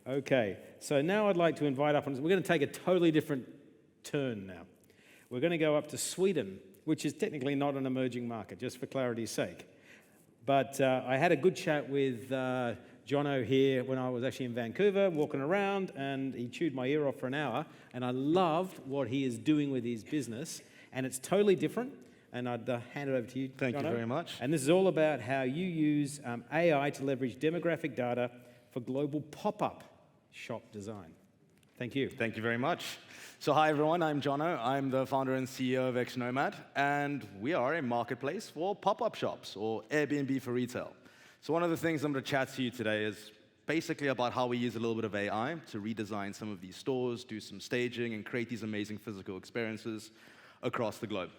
Okay, so now I'd like to invite up, we're going to take a totally different turn now. We're going to go up to Sweden, which is technically not an emerging market, just for clarity's sake. But I had a good chat with Jono here when I was actually in Vancouver, walking around, and he chewed my ear off for an hour, and I loved what he is doing with his business, and it's totally different, and I'd hand it over to you, Thank Jono. you very much. And this is all about how you use AI to leverage demographic data for global pop-up shop design. Thank you. Thank you very much. So hi everyone, I'm Jono. I'm the founder and CEO of xnomad, and we are a marketplace for pop-up shops, or Airbnb for retail. So one of the things I'm going to chat to you today is basically about how we use a little bit of AI to redesign some of these stores, do some staging, and create these amazing physical experiences across the globe.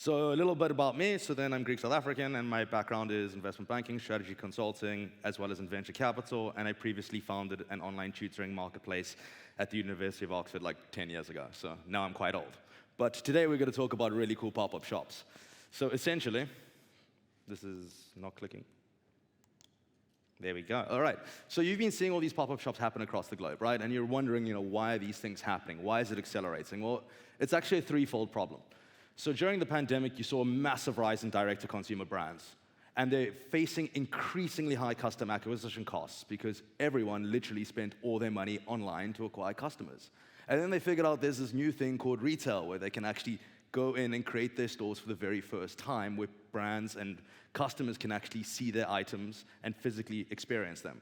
So a little bit about me. So then I'm Greek South African, and my background is investment banking, strategy consulting, as well as in venture capital. And I previously founded an online tutoring marketplace at the University of Oxford like 10 years ago. So now I'm quite old. But today we're going to talk about really cool pop-up shops. So essentially, this is not clicking. There we go. All right. So you've been seeing all these pop-up shops happen across the globe, right? And you're wondering, why are these things happening? Why is it accelerating? Well, it's actually a threefold problem. So during the pandemic, you saw a massive rise in direct-to-consumer brands. And they're facing increasingly high customer acquisition costs because everyone literally spent all their money online to acquire customers. And then they figured out there's this new thing called retail where they can actually go in and create their stores for the very first time, where brands and customers can actually see their items and physically experience them.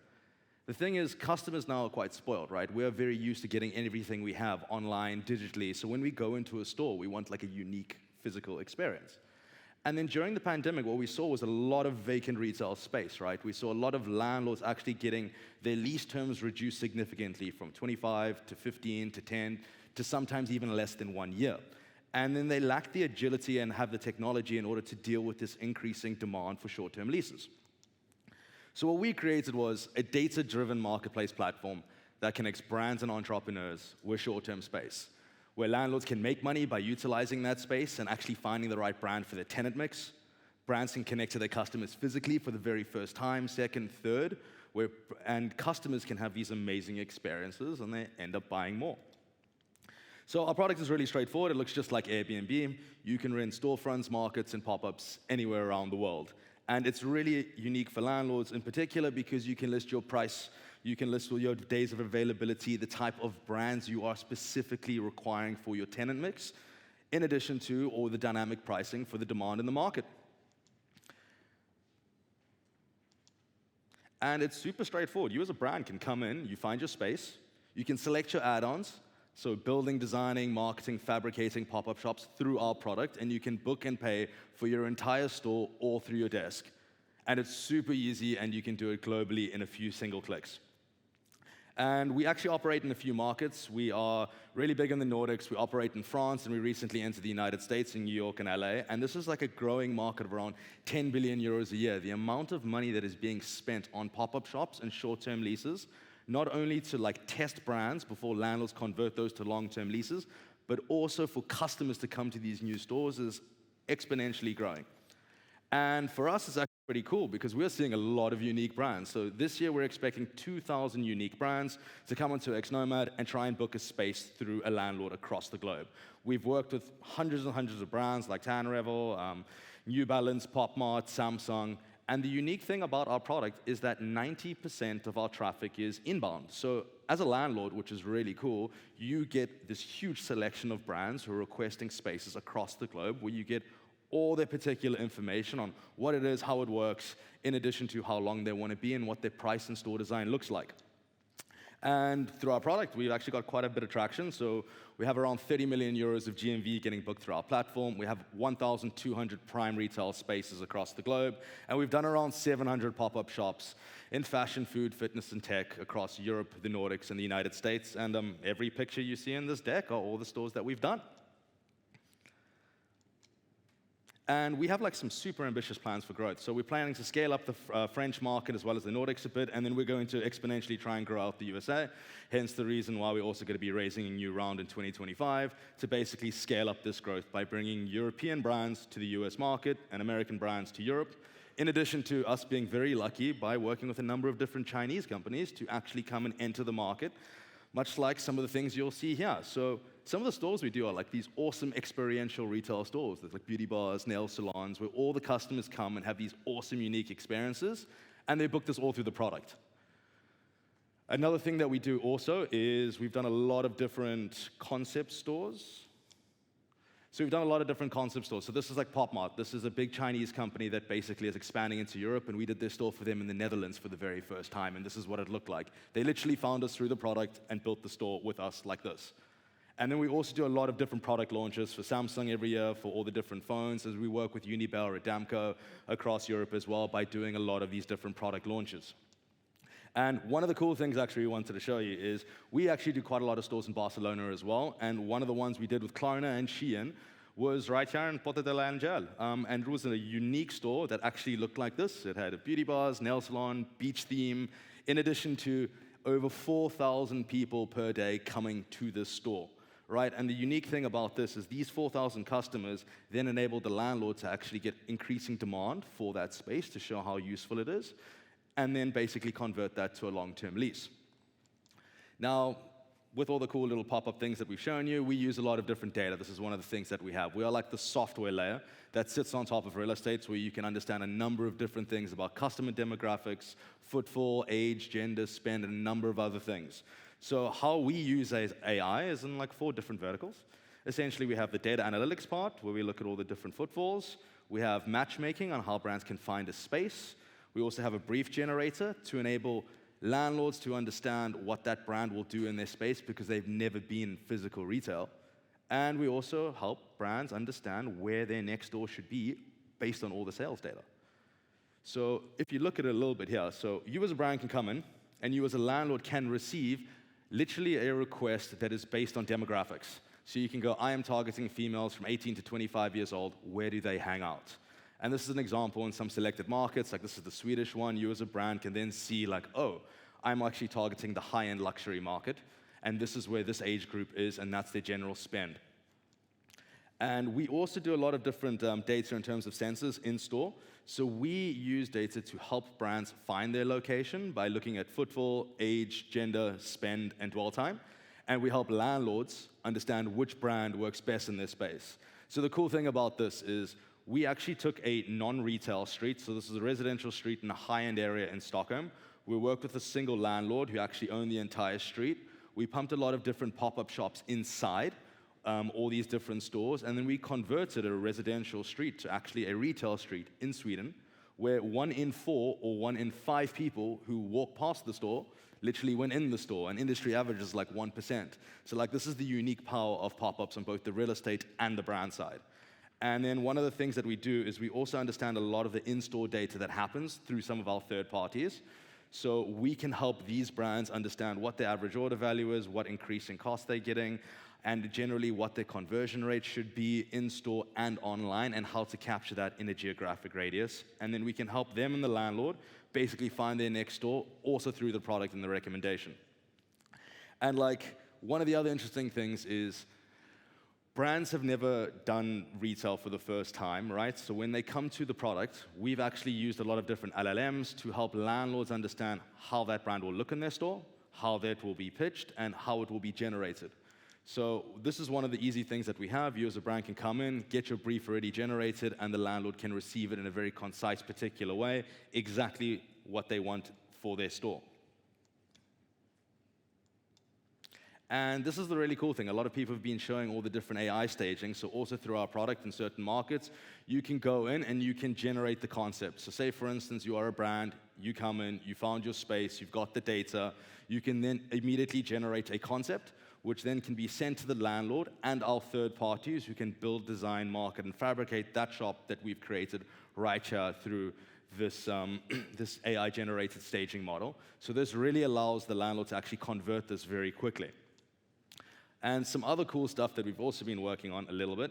The thing is, customers now are quite spoiled, right? We are very used to getting everything we have online, digitally. So when we go into a store, we want like a unique physical experience. And then during the pandemic, what we saw was a lot of vacant retail space, right? We saw a lot of landlords actually getting their lease terms reduced significantly from 25 to 15 to 10 to sometimes even less than 1 year. And then they lack the agility and have the technology in order to deal with this increasing demand for short-term leases. So what we created was a data-driven marketplace platform that connects brands and entrepreneurs with short-term space, where landlords can make money by utilizing that space and actually finding the right brand for their tenant mix. Brands can connect to their customers physically for the very first time, second, third, and customers can have these amazing experiences and they end up buying more. So our product is really straightforward. It looks just like Airbnb. You can rent storefronts, markets, and pop-ups anywhere around the world. And it's really unique for landlords in particular because you can list your price, you can list all your days of availability, the type of brands you are specifically requiring for your tenant mix, in addition to all the dynamic pricing for the demand in the market. And it's super straightforward. You as a brand can come in, you find your space, you can select your add-ons, so building, designing, marketing, fabricating pop-up shops through our product, and you can book and pay for your entire store all through your desk. And it's super easy, and you can do it globally in a few single clicks. And we actually operate in a few markets. We are really big in the Nordics. We operate in France, and we recently entered the United States in New York and LA. And this is like a growing market of around 10 billion euros a year. The amount of money that is being spent on pop-up shops and short-term leases, not only to like test brands before landlords convert those to long-term leases, but also for customers to come to these new stores, is exponentially growing. And for us, it's actually pretty cool because we're seeing a lot of unique brands. So this year, we're expecting 2,000 unique brands to come onto xnomad and try and book a space through a landlord across the globe. We've worked with hundreds and hundreds of brands like Tan Revel, New Balance, Pop Mart, Samsung. And the unique thing about our product is that 90% of our traffic is inbound. So as a landlord, which is really cool, you get this huge selection of brands who are requesting spaces across the globe where you get all their particular information on what it is, how it works, in addition to how long they want to be and what their price and store design looks like. And through our product, we've actually got quite a bit of traction. So we have around 30 million euros of GMV getting booked through our platform. We have 1,200 prime retail spaces across the globe. And we've done around 700 pop-up shops in fashion, food, fitness, and tech across Europe, the Nordics, and the United States. And every picture you see in this deck are all the stores that we've done. And we have like some super ambitious plans for growth. So we're planning to scale up the French market as well as the Nordics a bit, and then we're going to exponentially try and grow out the USA. Hence the reason why we're also going to be raising a new round in 2025 to basically scale up this growth by bringing European brands to the US market and American brands to Europe. in addition to us being very lucky by working with a number of different Chinese companies to actually come and enter the market, much like some of the things you'll see here. So some of the stores we do are like these awesome experiential retail stores. There's like beauty bars, nail salons, where all the customers come and have these awesome, unique experiences, and they book this all through the product. Another thing that we do also is we've done a lot of different concept stores. So we've done a lot of different concept stores. So this is like Popmart. This is a big Chinese company that basically is expanding into Europe, and we did this store for them in the Netherlands for the very first time, and this is what it looked like. They literally found us through the product and built the store with us like this. And then we also do a lot of different product launches for Samsung every year for all the different phones, as we work with Unibel or Adamco across Europe as well by doing a lot of these different product launches. And one of the cool things actually we wanted to show you is we actually do quite a lot of stores in Barcelona as well. And one of the ones we did with Klarna and Shein was right here in Porta de l'Angel. And it was a unique store that actually looked like this. It had a beauty bars, nail salon, beach theme, in addition to over 4,000 people per day coming to this store. Right? And the unique thing about this is these 4,000 customers then enabled the landlord to actually get increasing demand for that space to show how useful it is, and then basically convert that to a long-term lease. Now, with all the cool little pop-up things that we've shown you, we use a lot of different data. This is one of the things that we have. We are like the software layer that sits on top of real estate, where you can understand a number of different things about customer demographics, footfall, age, gender, spend, and a number of other things. So how we use AI is in like 4 different verticals. Essentially, we have the data analytics part, where we look at all the different footfalls. We have matchmaking on how brands can find a space. We also have a brief generator to enable landlords to understand what that brand will do in their space because they've never been in physical retail. And we also help brands understand where their next door should be based on all the sales data. So if you look at it a little bit here, so you as a brand can come in, and you as a landlord can receive literally a request that is based on demographics. So you can go, I am targeting females from 18 to 25 years old. Where do they hang out? And this is an example in some selected markets, like this is the Swedish one. You as a brand can then see like, oh, I'm actually targeting the high-end luxury market, and this is where this age group is, and that's their general spend. And we also do a lot of different data in terms of sensors in store. So we use data to help brands find their location by looking at footfall, age, gender, spend, and dwell time. And we help landlords understand which brand works best in their space. So the cool thing about this is we actually took a non-retail street. So this is a residential street in a high-end area in Stockholm. We worked with a single landlord who actually owned the entire street. We pumped a lot of different pop-up shops inside all these different stores, and then we converted a residential street to actually a retail street in Sweden, where 1 in 4 or 1 in 5 people who walk past the store literally went in the store, and industry average is like 1%. So like this is the unique power of pop-ups on both the real estate and the brand side. And then one of the things that we do is we also understand a lot of the in-store data that happens through some of our third parties. So we can help these brands understand what their average order value is, what increasing cost they're getting, and generally what their conversion rate should be in-store and online, and how to capture that in a geographic radius. And then we can help them and the landlord basically find their next store, also through the product and the recommendation. And like one of the other interesting things is brands have never done retail for the first time, right? So when they come to the product, we've actually used a lot of different LLMs to help landlords understand how that brand will look in their store, how that will be pitched, and how it will be generated. So this is one of the easy things that we have. You as a brand can come in, get your brief already generated, and the landlord can receive it in a very concise, particular way, exactly what they want for their store. And this is the really cool thing. A lot of people have been showing all the different AI staging. So also through our product in certain markets, you can go in and you can generate the concept. So say, for instance, you are a brand, you come in, you found your space, you've got the data, you can then immediately generate a concept, which then can be sent to the landlord and our third parties who can build, design, market, and fabricate that shop that we've created right here through this, this AI-generated staging model. So this really allows the landlord to actually convert this very quickly. And some other cool stuff that we've also been working on a little bit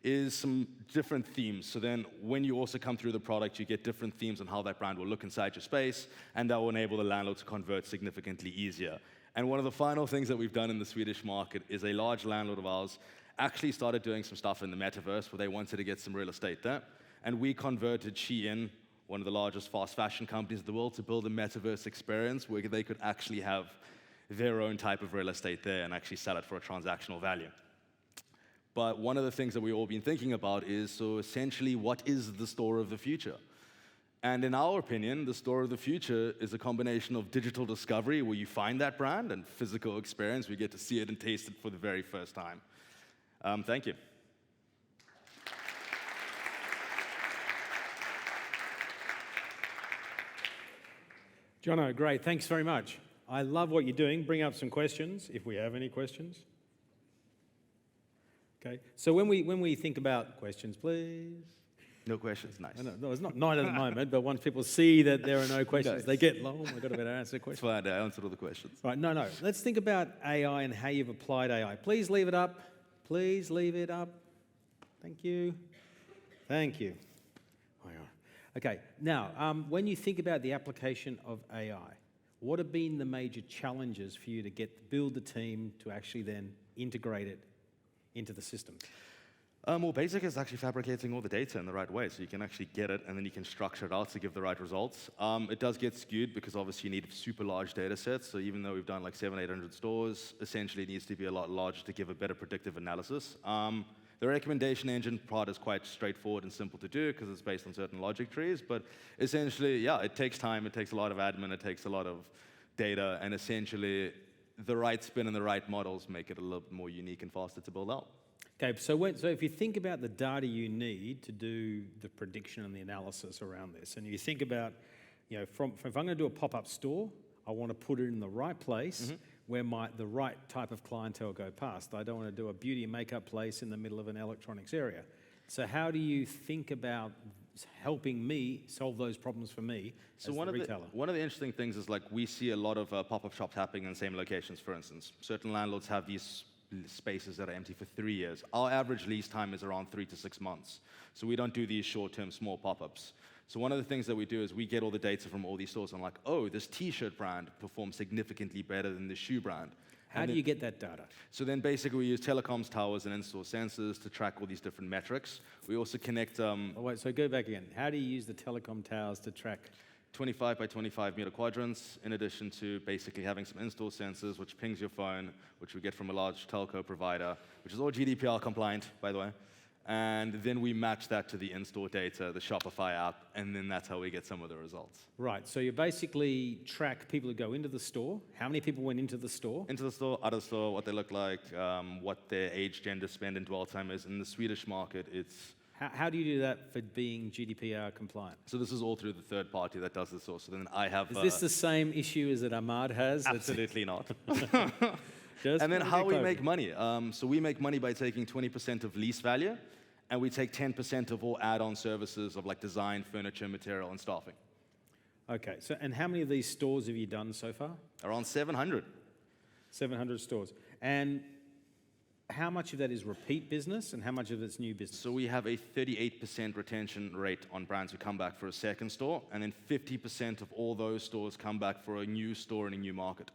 is some different themes. So then when you also come through the product, you get different themes on how that brand will look inside your space, and that will enable the landlord to convert significantly easier. And one of the final things that we've done in the Swedish market is a large landlord of ours actually started doing some stuff in the metaverse where they wanted to get some real estate there. And we converted Shein, one of the largest fast fashion companies in the world, to build a metaverse experience where they could actually have their own type of real estate there and actually sell it for a transactional value. But one of the things that we've all been thinking about is, so essentially, what is the store of the future? And in our opinion, the store of the future is a combination of digital discovery, where you find that brand, and physical experience, we get to see it and taste it for the very first time. Thank you. Jono, great. Thanks very much. I love what you're doing. Bring up some questions, if we have any questions. Okay. So when we think about questions, please. No questions, nice. No, it's not night at the moment, but once people see that there are no questions, they get, oh my God, I better answer questions. It's fine, I answered all the questions. Right, no. Let's think about AI and how you've applied AI. Please leave it up. Please leave it up. Thank you. Thank you. Oh, yeah. Okay, now, when you think about the application of AI, what have been the major challenges for you to build the team to actually then integrate it into the system? Well, basic is actually fabricating all the data in the right way, so you can actually get it, and then you can structure it out to give the right results. It does get skewed because obviously you need super large data sets, so even though we've done like 700-800 stores, essentially it needs to be a lot larger to give a better predictive analysis. The recommendation engine part is quite straightforward and simple to do because it's based on certain logic trees, but essentially, yeah, it takes time, it takes a lot of admin, it takes a lot of data, and essentially the right spin and the right models make it a little bit more unique and faster to build out. Okay, so if you think about the data you need to do the prediction and the analysis around this, and you think about, if I'm going to do a pop-up store, I want to put it in the right place where the right type of clientele go past. I don't want to do a beauty and makeup place in the middle of an electronics area. So how do you think about helping me solve those problems for me as the retailer? One of the interesting things is, like, we see a lot of pop-up shops happening in the same locations, for instance. Certain landlords have these spaces that are empty for 3 years. Our average lease time is around 3 to 6 months. So we don't do these short-term small pop-ups. So one of the things that we do is we get all the data from all these stores and like, oh, this t-shirt brand performs significantly better than the shoe brand. How do you get that data? So then basically we use telecoms towers and in-store sensors to track all these different metrics. We also connect... wait, so go back again. How do you use the telecom towers to track? 25 by 25 meter quadrants, in addition to basically having some in-store sensors, which pings your phone, which we get from a large telco provider, which is all GDPR compliant, by the way. And then we match that to the in-store data, the Shopify app, and then that's how we get some of the results. Right, so you basically track people who go into the store. How many people went into the store? Into the store, out of the store, what they look like, what their age, gender, spend, and dwell time is. In the Swedish market, it's... How do you do that for being GDPR compliant? So this is all through the third party that does this. So then I have... Is this the same issue as that Ahmad has? Absolutely not. And then how we make money. So we make money by taking 20% of lease value, and we take 10% of all add-on services of like design, furniture, material, and staffing. Okay, so and how many of these stores have you done so far? Around 700. 700 stores. And how much of that is repeat business and how much of it's new business? So we have a 38% retention rate on brands who come back for a second store, and then 50% of all those stores come back for a new store in a new market.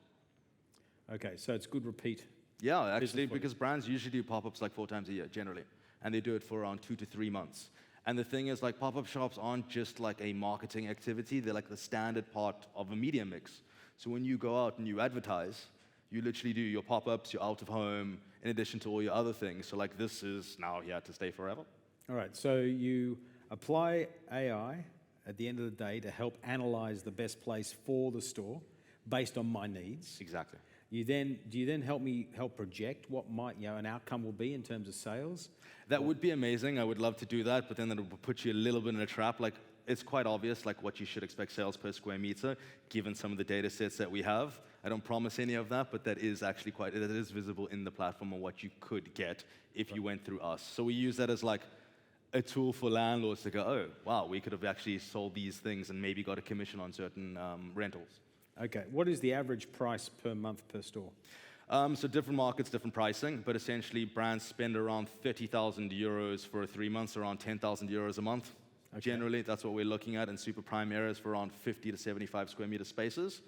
Okay, so it's good repeat. Yeah, actually, because brands usually do pop-ups like 4 times a year, generally. And they do it for around 2 to 3 months. And the thing is, like, pop-up shops aren't just like a marketing activity, they're like the standard part of a media mix. So when you go out and you advertise, you literally do your pop-ups, your out-of-home, in addition to all your other things. So like this is now here to stay forever. All right, so you apply AI at the end of the day to help analyze the best place for the store based on my needs. Exactly. Do you then help project what might an outcome will be in terms of sales? That would be amazing. I would love to do that, but then that would put you a little bit in a trap. Like, it's quite obvious like what you should expect sales per square meter, given some of the data sets that we have. I don't promise any of that, but that is actually that is visible in the platform on what you could get if you went through us. So we use that as like a tool for landlords to go, oh, wow, we could have actually sold these things and maybe got a commission on certain rentals. Okay, what is the average price per month per store? So different markets, different pricing, but essentially brands spend around 30,000 euros for 3 months, around 10,000 euros a month. Okay. Generally, that's what we're looking at in super prime areas for around 50 to 75 square meter spaces.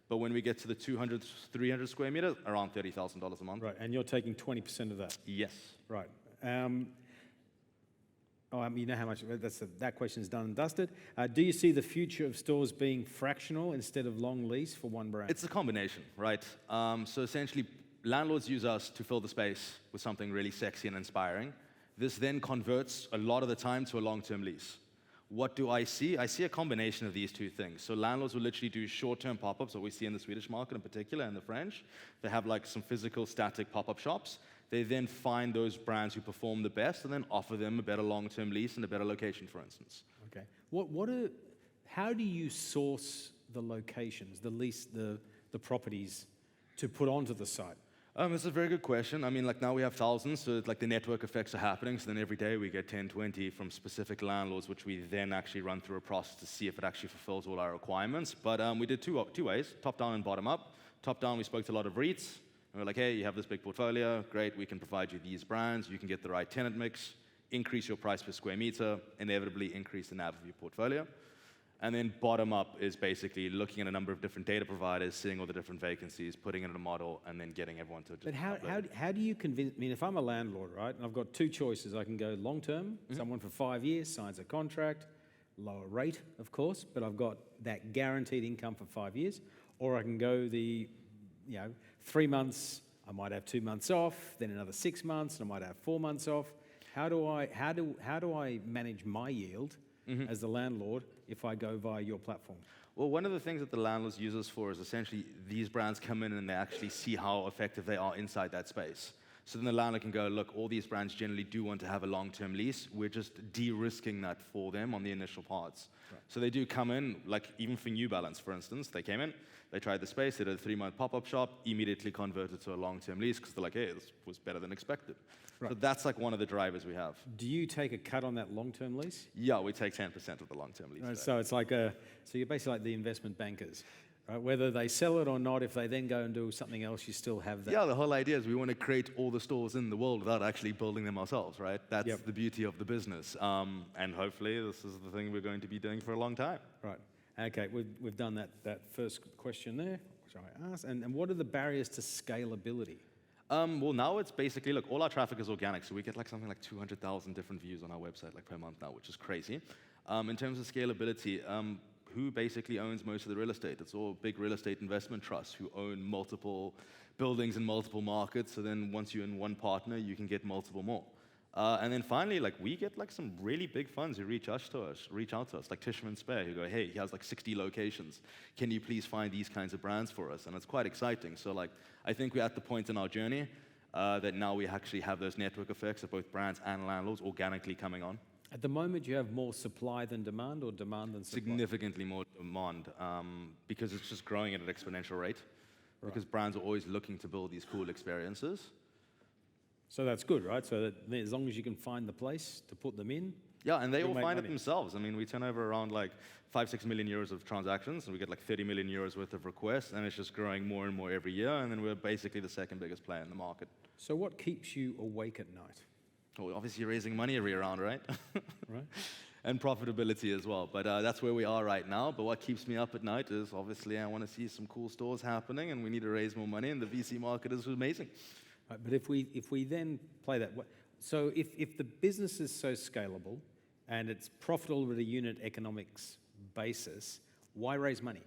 But when we get to the 200, 300 square meters, around $30,000 a month. Right, and you're taking 20% of that? Yes. Right. Oh, you know how much, that question's done and dusted. Do you see the future of stores being fractional instead of long lease for one brand? It's a combination, right? So essentially, landlords use us to fill the space with something really sexy and inspiring. This then converts a lot of the time to a long-term lease. What do I see? I see a combination of these two things. So landlords will literally do short-term pop-ups, what we see in the Swedish market in particular, and the French. They have like some physical static pop-up shops. They then find those brands who perform the best and then offer them a better long-term lease and a better location, for instance. Okay. How do you source the locations, the properties to put onto the site? It's a very good question. I mean, like now we have thousands, so like the network effects are happening. So then every day we get 10, 20 from specific landlords, which we then actually run through a process to see if it actually fulfills all our requirements. But we did two ways, top down and bottom up. Top down, we spoke to a lot of REITs. And we're like, hey, you have this big portfolio, great, we can provide you these brands, you can get the right tenant mix, increase your price per square meter, inevitably increase the NAV of your portfolio. And then bottom up is basically looking at a number of different data providers, seeing all the different vacancies, putting it in a model, and then getting everyone to just But how do you convince, I mean, if I'm a landlord, right, and I've got two choices, I can go long-term, someone for 5 years signs a contract, lower rate, of course, but I've got that guaranteed income for 5 years, or I can go 3 months, I might have 2 months off, then another 6 months, and I might have 4 months off. How do I manage my yield as the landlord if I go via your platform? Well, one of the things that the landlords use us for is essentially these brands come in and they actually see how effective they are inside that space. So then the landlord can go, look, all these brands generally do want to have a long-term lease. We're just de-risking that for them on the initial parts. Right. So they do come in, like even for New Balance, for instance, they came in, they tried the space, they did a 3-month pop-up shop, immediately converted to a long-term lease because they're like, hey, this was better than expected. Right. So that's like one of the drivers we have. Do you take a cut on that long-term lease? Yeah, we take 10% of the long-term lease. Right, so it's like so you're basically like the investment bankers. Right? Whether they sell it or not, if they then go and do something else, you still have that. Yeah, the whole idea is we want to create all the stores in the world without actually building them ourselves, right? That's the beauty of the business. And hopefully this is the thing we're going to be doing for a long time. Right. Okay, we've done that first question there, which I asked. And what are the barriers to scalability? Well, now it's basically, look, all our traffic is organic, so we get like something like 200,000 different views on our website like per month now, which is crazy. In terms of scalability, who basically owns most of the real estate? It's all big real estate investment trusts who own multiple buildings in multiple markets, so then once you're in one partner, you can get multiple more. And then finally, like we get like some really big funds who reach out to us, like Tishman Spear, who go, hey, he has like 60 locations. Can you please find these kinds of brands for us? And it's quite exciting. So like, I think we're at the point in our journey that now we actually have those network effects of both brands and landlords organically coming on. At the moment, you have more supply than demand, or demand than supply? Significantly more demand, because it's just growing at an exponential rate. Right. Because brands are always looking to build these cool experiences. So that's good, right? So that as long as you can find the place to put them in. Yeah, and they all find it themselves. I mean, we turn over around like 5-6 million euros of transactions, and we get like 30 million euros worth of requests, and it's just growing more and more every year, and then we're basically the second biggest player in the market. So what keeps you awake at night? Well, obviously raising money every round, right? Right. And profitability as well. But that's where we are right now. But what keeps me up at night is obviously I want to see some cool stores happening, and we need to raise more money, and the VC market is amazing. Right, but if we then play that, so if the business is so scalable and it's profitable at a unit economics basis, why raise money?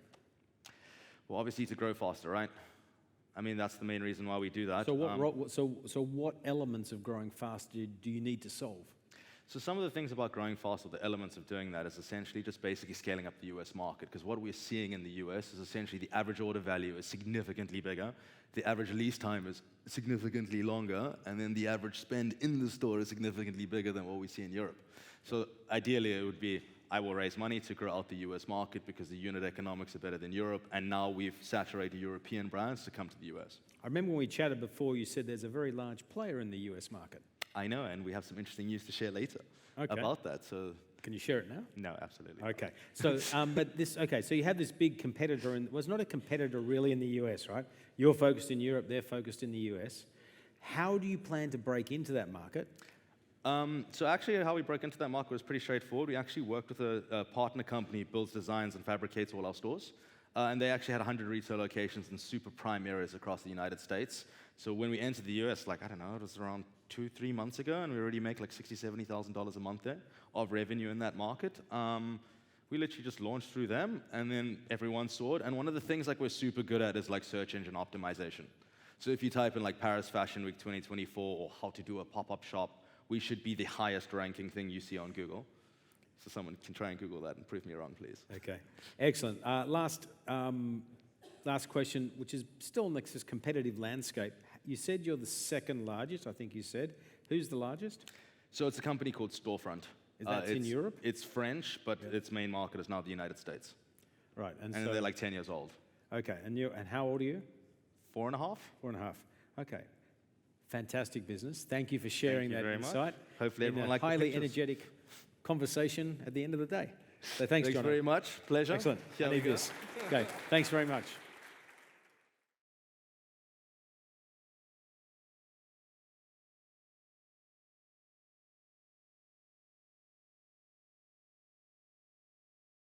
Well, obviously to grow faster, right? I mean, that's the main reason why we do that. So what elements of growing faster do you need to solve? So some of the things about growing faster, the elements of doing that is essentially just basically scaling up the US market. Because what we're seeing in the US is essentially the average order value is significantly bigger, the average lease time is significantly longer, and then the average spend in the store is significantly bigger than what we see in Europe. So ideally it would be, I will raise money to grow out the US market because the unit economics are better than Europe, and now we've saturated European brands to come to the US. I remember when we chatted before, you said there's a very large player in the US market. I know, and we have some interesting news to share later about that. So, can you share it now? No, absolutely. Okay. So, so you have this big competitor, and well, it's not a competitor really in the US, right? You're focused in Europe, they're focused in the US. How do you plan to break into that market? So actually, how we broke into that market was pretty straightforward. We actually worked with a partner company, builds designs and fabricates all our stores. And they actually had 100 retail locations in super prime areas across the United States. So when we entered the US, like, I don't know, it was around 2-3 months ago, and we already make like $60,000, $70,000 a month there of revenue in that market. We literally just launched through them, and then everyone saw it. And one of the things like we're super good at is like search engine optimization. So if you type in like Paris Fashion Week 2024 or how to do a pop-up shop, we should be the highest ranking thing you see on Google. So someone can try and Google that and prove me wrong, please. Okay, excellent. Last question, which is still in this competitive landscape. You said you're the second largest, I think you said. Who's the largest? So it's a company called Storefront. Is that in Europe? It's French, but its main market is now the United States. Right, and so they're like 10 years old. Okay, and how old are you? 4.5. 4.5. Okay. Fantastic business. Thank you for sharing that insight. Much. Hopefully everyone liked the highly energetic conversation at the end of the day. So thanks, John. Thanks very much. Pleasure. Excellent. I need this. Okay. Thanks very much.